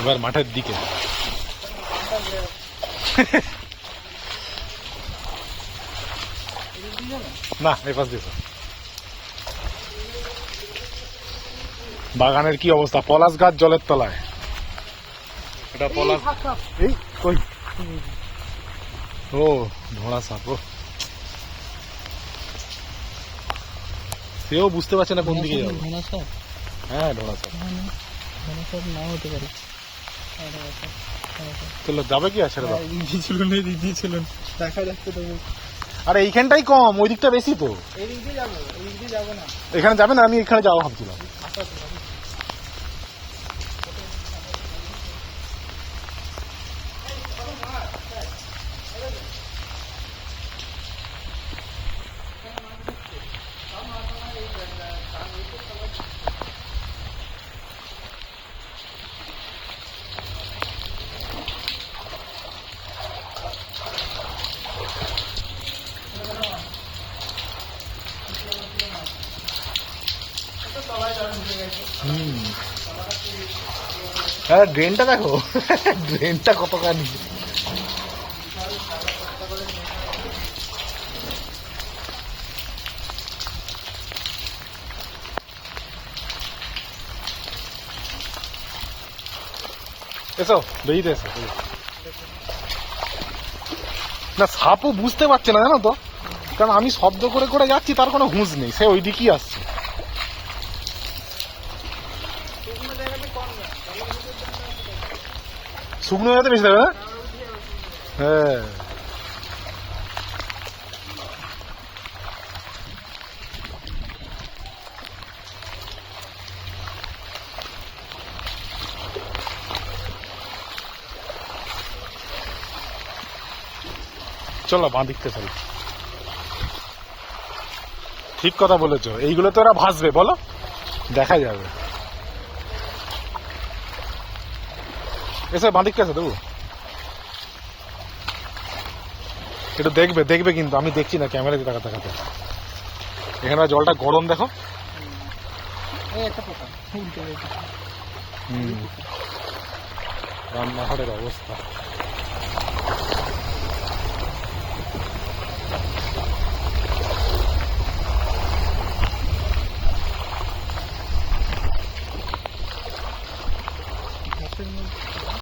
এবার মাঠের দিকে না এই পাশ দিয়ে বাগানের কি অবস্থা, পলাশ গাছ জলের তলায়। এটা পলাশ, এই কই, ও ধোঁড়া সাপ, ও সেও বুঝতে পারছে না কোন দিকে যাবে। হ্যাঁ ধোঁড়া সাপ, না হতে পারে। চলো যাবে কি আছে দেখা যাচ্ছে তো। আরে এইখানটাই কম, ওই দিকটা বেশি তো। এই দিক দিয়ে যাবো, এই দিক দিয়ে যাবো না। এখানে যাবে না, আমি এখানে যাবো ভাবছিলাম। হ্যাঁ ড্রেনটা দেখো, ড্রেনটা কতখানি। এসো বেরিয়ে এসো। না সাপও বুঝতে পারছে না জানো তো, কারণ আমি শব্দ করে করে যাচ্ছি, তার কোনো হুঁশ নেই, সে ওই দিকেই আসছে। শুকনো জায়গাতে বেশি দেবে না। হ্যাঁ চলো বাঁ দিকতে চলো। ঠিক কথা বলেছো, এইগুলো তো ওরা ভাসবে, বলো দেখা যাবে। এসে বাঁ দিকটা আছে দেবো, একটু দেখবে দেখবে, কিন্তু আমি দেখছি না ক্যামেরাতে তাকাতে তাকাতে। এখানে জলটা গরম দেখো। রান্নাঘরের অবস্থা।